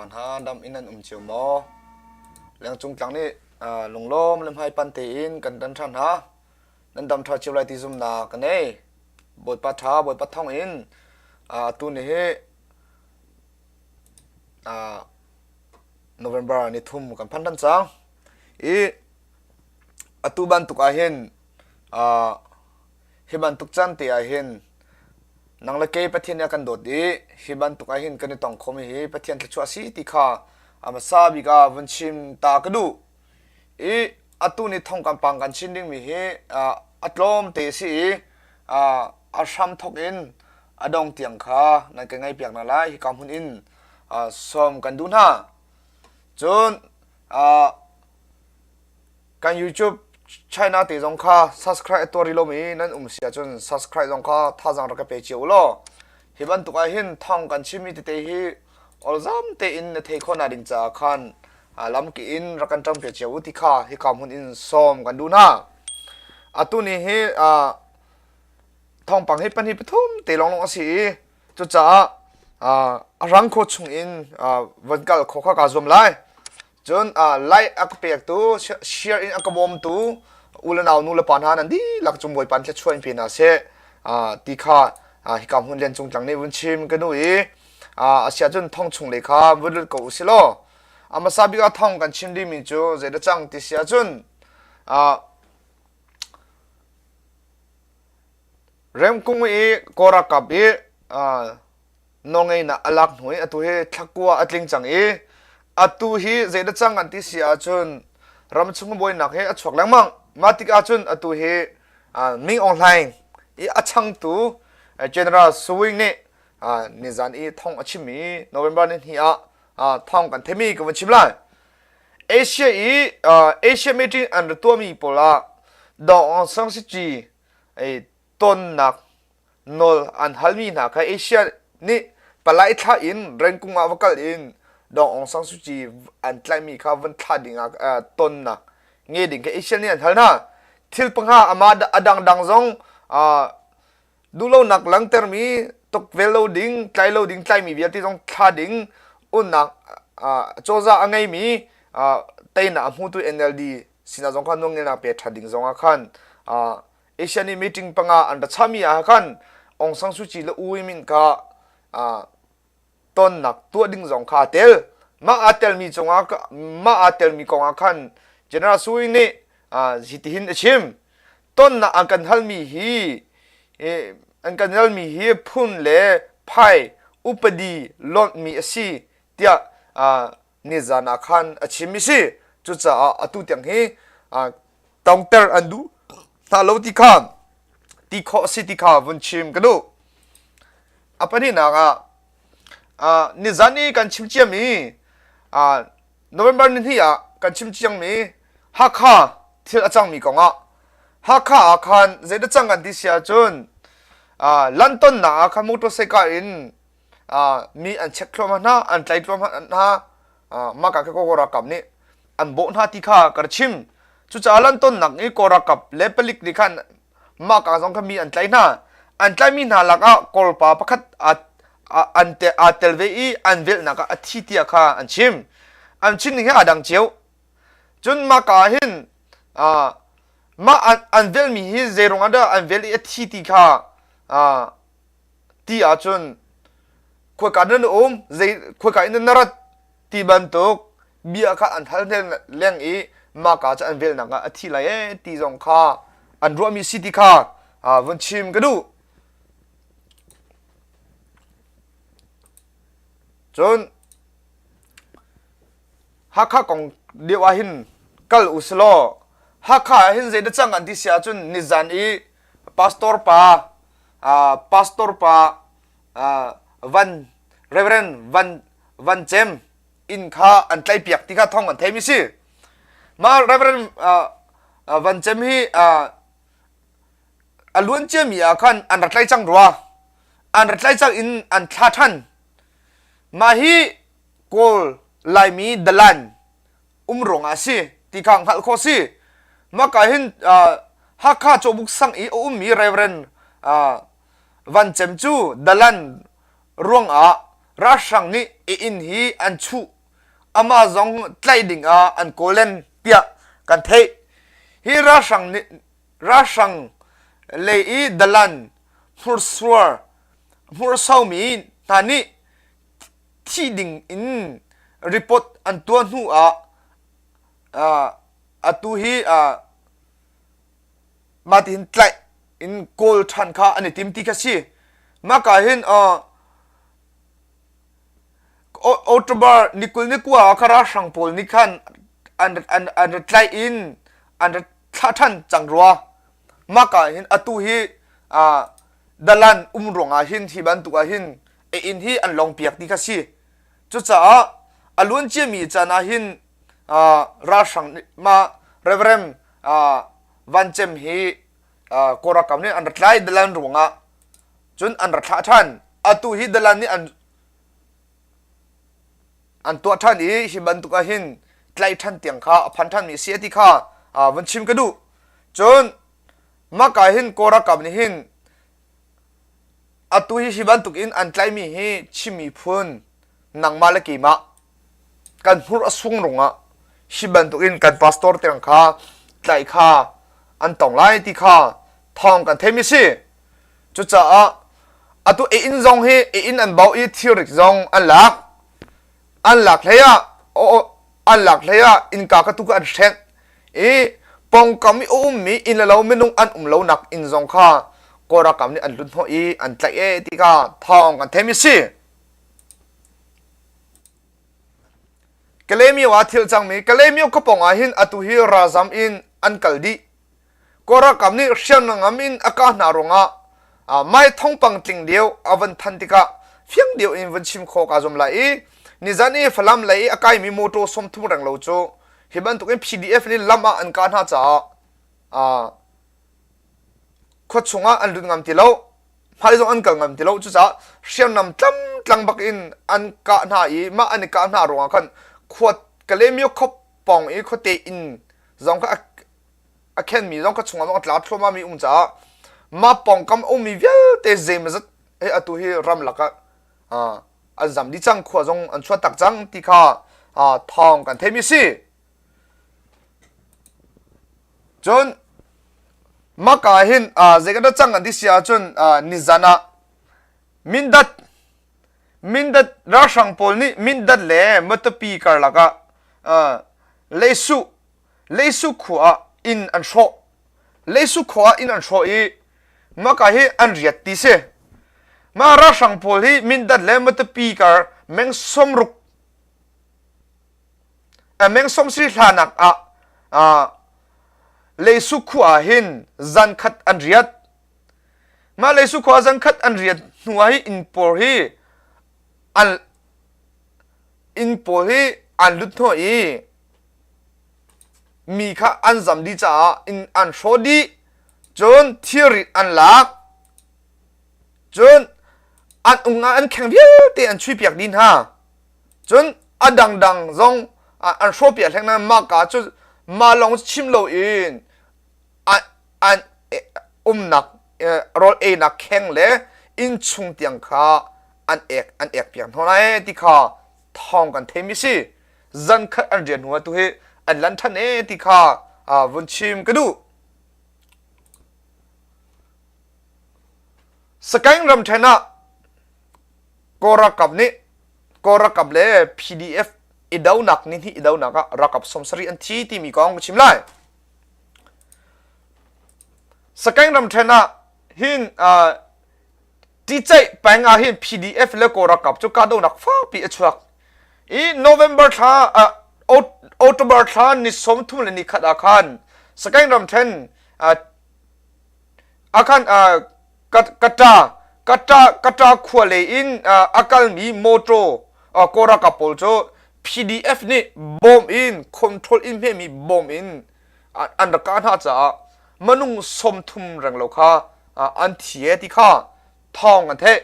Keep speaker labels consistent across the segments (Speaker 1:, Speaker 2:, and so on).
Speaker 1: านหาดำอินันเชียวหมอเลี้ยงจุงจังนี่ลงล้มเล่มให้ปันตีนกันดันทันหานั่นดำทอชิวไรที่ซุ่มนากันเน่บทปัทธาบทปัทท่องอินตัวนี้November นี่ทุ่มกันพันทันสังตุบันตุกอาเห็นฮิบันตุกจันตีอาเห็นนังละเกยปะเทียนกันโดดดีฮิบันตุกอาเห็นกันต้องคมฮีปะเทียนทชัวสีติขามาซาบิกาวันชิมตากระดูตุนี่ท่องกันปังกันชินดิ้งมีฮีอัตลมเตสีอาชัมทกอินดองเตียงขานั่นก็ไงเปียกนั่นแหละฮิกำหุ่นอินซ้อมกันดูนะจนการ YouTube China ตีจงค่า subscribe ตัวริโลมีนั่นเสียจน subscribe จงค่าท่าจังรักเปเจียวล้อฮิบันตุกไอหินท่องกันชิมิตเตฮีอลซัมเตอินเทคอนอาดินจากขันลำกีอินรักันจังเปเจียวที่ข้าฮิคำหุ่นอินซ้อมกันดูนะตุนี้ฮีท่องปังให้เป็นฮิปทุ่มเตลองลงสิจุดจ้ารังโคชงอินวันกัลโคข้ากาซอมไลจนไล่อักเปียกตัวเชียร์อินอักบอมตัวอุลนาวนูเลปานหานันดีหลักจุ่มบอยปันแค่ช่วยเพียงนะเสตีข้าฮิกำหุ่นเรียนจงจังในวันชิมกันด้วยเสียจนท่องชงเลยข้าวันเลือกกูสิโลมาซาบิกาท่องกันชิมดีมิจูเจดจังติเสียจนเริ่มกุ้งกอรักกับน้องไอ้น่ะอลักหน่วยตัวเฮทักกัวอัดลิงจังตัวเฮเจดจังอันที่เสียจนรำชงบอยนักเฮอัดชวกแรงมั่งมาติกาจนตัวเฮมิงออนไลน์อัดช่างตัวเจเนอเรลสวิงเนี่ยนิจานท่องอัดชิมีโนเวมเบอร์นี่ท่องกันเทมีกันวันชิมไลเอเชียเอเชียมีจริงอันตัวมีปลาดองสังสิจีต้นนักนอลอันฮัลมีนักเอเชียนี่ปลายท่าอินเร่งกุ้งอวกาศอินดองสังสุจีอันไลมีข้าวันท่าดิ่งต้นนักเงี้ยดิ่งเอเชียนี่อันฮัลนะทิลปังหาอามาดังซงดูโลนักหลังเตอร์มีตกเวลโลดิ่งไกลมีเบียที่ต้องท่าดิ่งอุนนักโจซาอังไงมีเตยน่ะมูตุเอ็นเอลดีสินะจงขันน้องเงินนักเป็ดท่าดิ่งจงอาคันเอเชียนี่มีจริงปังอันดัชมีอาคันองสังสุจีละอุ้ยมินกาต้นนักตัวดิ่งจงขาเตลมาอาเตลมีจงอามาอาเตลมีกองอาคันเจเนอเรลสุยนี่จิตหินชิมต้นนักอันกันฮัลมีฮีอันกันฮัลมีฮีพุ่นเล่ไพ่อุปดีลดมีสิเดียนิจานาคันชิมิสิจุดจ้าตุเตียงฮีต้องเตอร์อันดูถ้าเราที่ข้ามที่ข้อสิที่ข้าวันชิมกันดูปะนี่นะนิจานีกันชิมเจียมีโนเวมเบอร์นี่กันชิมเจียงมีฮักข้าที่อาจารย์มีกงฮักข้าคันเจดจังกันที่เสียจนลันต้นนะคันมอเตอร์ไซค์อินมีอันเช็คลมนะอันไลท์ลมนะมากกับกอรักกับนี่อันโบนหาที่ข้ากระชิมจุดจ้าลันต้นนักนี่กอรักกับเลเปลิกดิคันมากกับสองคำมีอันไลท์นะอันไลท์มีนาลักกอลปาพักอันเตลเวีอันเวลนักอัฐิที่ข้าอันชิมนี่ฮะดังเจียวจนมากกับหินมาอันเวลมีฮิเซรงอันเดออันเวลอัฐิที่ข้าที่อาจนขวกันนั่นขวกันนั่นนรัตที่บรรทุกเบียร์ข้าอันทัลเลี้ยงมากกับจะอันเวลนักอัฐิไรที่จงข้าอันรัวมีสิทธิข้าวันชิมกันดูจนฮักข้ากงเดียวหินกัลอุสโลฮักข้าหินเจดจังอันที่เสียจนนิจานพาสตอร์ปาวันเรเวรนวันเจมอินข้าอันไลเปียกที่ข้าท่องอันเทมิสิมาเรเวรนวันเจมฮีล้วนเจมีอาคันอันรัดไลจังรัวอันรัดไลจังอินอันท่าทันมาฮีโกลไลมีดลันรงอาศิที่ข้างหัลโคสิมากหินฮักข้าโจบุกสังมีเรเวรนวันเจมจูดลันร่วงราชังนี้อินฮีอันชู ama zong tlai ding a an kolen pia kan the hi ra sang le I dalan murswar mursau mi tani thi ding in report an tuan hu a atu hi matin tlai in kol than kha ani tim ti kha si ma ka hin October nikul nikwa khara sang pol ni khan an tlai in an than changrwa ma ka hin atu hi dalan umronga hin hi ban tu hin in hi an long piak ti kha si chu cha alun che mi chana hin ra sang ma reverend van chem hi kora kam ni an tlai dalan ronga chun an ratha than atu hi dalan ni an to than I hi ban tu ka hin tlai than tiang kha phan than mi se ti kha van chim ka du chun ma ka hin kora kam ni hin atu hi ban tu in an tlai mi hi chimi phun nang ma la ki ma kan hur asung ronga hi ban tu in kan pastor tiang kha tlai kha an tong lai ti kha thong kan themi si chu cha atu in zong hi in an bau I theory zong an lak leya an lak leya in ka tu ka an shen pong kam mi in la lo menung an lo nak in zong kha kora kam ni an lun ho I an tlai ti ka thong kan themi si kalemi wa thil chang mi kalemi ko pong a hin atu hi razam in an kaldi kora kam ni shen ngam in aka na ronga mai thongpang tling deu avan thantika fiang deu in van chim kho ka zom lai ni zani falam lai akai mi moto som thum rang lo chu hiban tu PDF ni lama an ka na cha kho chunga an lun ngam ti lo phai zo an kal ngam ti lo chu cha shen nam tlang bak in an ka na I ma an ka na ronga khan khot kalemi ko pong I kho te in zong ka akhen mi zong ka chunga zong tla thloma mi cha ma pong kam mi vel te zem zat atu hi ram laka azam di chang khwa zong an chwa tak chang ti kha thong kan themi si chon ma ka hin zega da chang an di sia chon nizana mindat ra sang pol ni mindat le matapi kar laka LaySuh Khua in an Hroh LaySuh Khua in an Hroh I ma ka hi an riat ti se ma ra sang pol hi min dat le matapi kar meng som ruk meng som sri thanak LaySuh Khua hin zan khat an riat ma LaySuh Khua zan khat an riat nuwa hi in por hi an lut tho I mi kha an zam di cha in an Hroh di chon theory an lak chon an unga an kheng viu te an chui piak din ha chon adang zong an Hroh piak theng na ma ka chu ma long chim lo in an nak rol e nak kheng le in chung tiang kha an ek piang thonai ti kha thong kan themi si zan khat an rian huwa tu he an lan than e ti kha vun chim ka du sakang ram thena kora kap le PDF idau nak ni hi idau naka rakap somsari an thi ti mi kong chim lai sakang ram thena hin ti chai panga hin PDF le kora kap chu ka do nak fa pi achwak I November tha October tha ni som thum le ni khada khan sakang ram then akan kata khua le in akal mi moto kora kapol cho PDF ni bomb in control in me mi bomb in under ka na cha manung som thum rang lo kha an thie ti kha thong an the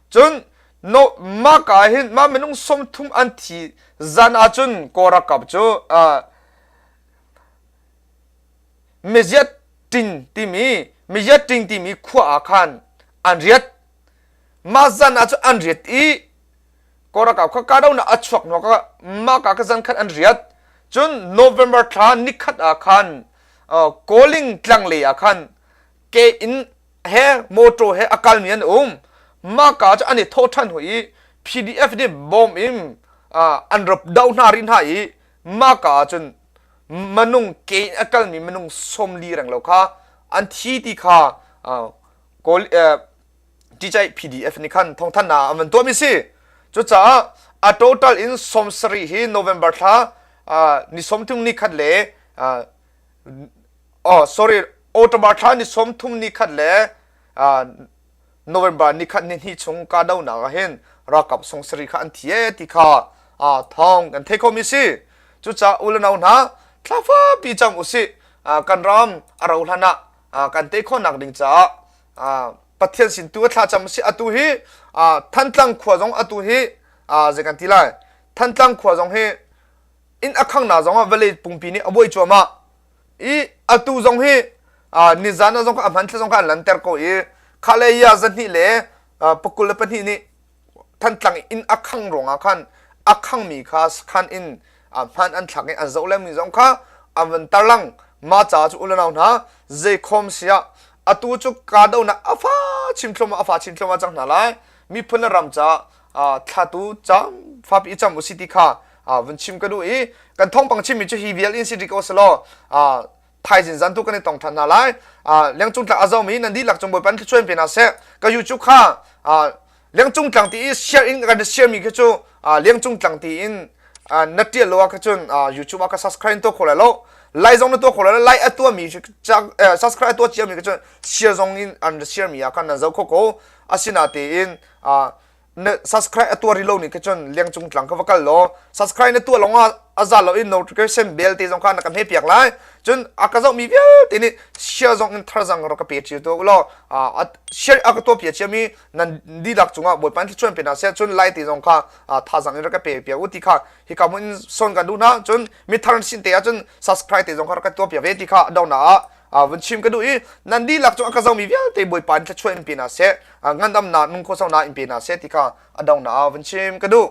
Speaker 1: chun no ma ka hin ma manung som thum an thi zan a chun kora kap cho mejat ting ti mi khua khan an riat ma zan a chu an riat I ก็ระกับเขาการเอาหน้าอัดชวกนัวก็มากกับจันขัดอันเรียดจนโนเวมเบอร์ทานิคัดอาคันโกลิงกลางเลยอาคันเกอินเฮโมโตเฮอาการมีอันมากกับจะอันนี้โทษทันหุย PDF นี่บอมอิมอันรับดาวนารินหายมากกับจนมันนุ่งเกอินอาการมีมันนุ่งสมลีแรงแล้วค่ะอันที่ที่ค่ะโกที่ใจ PDF นี่คันท่องท่านนะมันตัวมิสิจุดจ้าtotal in สมสรีฮีโนเวมเบอร์ท่านี่สมทุ่งนี่คัดเล่sorry โอตบาท่านี่สมทุ่งนี่คัดเล่โนเวมเบอร์นี่คัดนี่ชงกาดาวนาเห็นรักกับสงสรีคันที่ที่ค่ะท่องกันเทคอมิสิจุดจ้าอุลนาวนะทลาฟ้าปีจำอุสิกันรำอาราอุลนะกันเทคอนักดิ่งจ้าปัทเทียนสินตัวทลาจำสิอตุฮีท่านตั้งขวาจงอตุฮีจะกันทีไรท่านตั้งขวาจงฮีอินอักขังนาจงเวลีปุ่งปีนี้อบวยจัวมาอีอตุจงฮีนิจานะจงก็อันที่จงก็ลันเตอร์ก็อีข้าเลยยาจันนี่เล่ปกุลเป็นที่นี่ท่านตั้งอินอักขังรงอาคันอักขังมีข้าสขันอินพันอันทักอันจะอุเลมีจงข้าอันตาลังมาจ้าจุอุลนาวนะเจคอมเสียอตุจุกกาดาวนะอาฟ้าชิมชมอาฟ้าชิมชมจังนั่นแหละมีพลรำจ้าถ้าตูจำฟ้าปีจำมุสิติค่ะวันชิมก็ดูอีกันท่องปังชิมมีจุฮีเวลอินสิติโกสโลไทยสินจันทุกันในตองทันนั่นแหละเลี้ยงจุงหลักอาเจ้ามีนันดีหลักจงบอยปันที่ช่วยเป็นอาเซ่ก็อยู่จุค่ะเลี้ยงจุงหลังที่อีเชียร์อินกันเชียร์มีก็จูเลี้ยงจุงหลังที่อินนัดเดียร์โลก็จุนยูทูบก็ subscribe ตัวคนละโลไลค์จงตัวคนละไลค์ตัวมีจากsubscribe ตัวเชียร์มีก็จุนเชียร์จงอินอันเชียร์มีอาการนั่นเจ้าโคโก้อาศินาตีอินsubscribe ตัวรีโหลดนี่ก็จนเลี้ยงจุงหลังก็ว่ากันโล subscribe ในตัวลงอาจารย์เราอิน notification bell ที่สำคัญนะครับให้เปียกไล่จนอากาศมีเยอะทีนี้เชียร์จงอินทาร์จังเราก็เปียกชิวตัวเราเชียร์อากาศตัวเปียกเชียร์มีนั่นดีดักจุงบทปันที่ชวนเป็นอาเซียจนไล่ที่สำคัญทาร์จังเราก็เปียกอุติค่ะที่เขามันส่งกันดูนะจนมีทาร์สินเตียจน subscribe ที่สำคัญเราก็ตัวเปียกเวทีค่ะดาวน่ะวันชิมก็ดูอีนั่นดีหลักจงอากาศมีเยอะที่บทปันที่ชวนเป็นอาเซียงั้นดำนานุ่งโคสาวนาอินเป็นอาเซียที่ค่ะดาวน่ะวันชิมก็ดู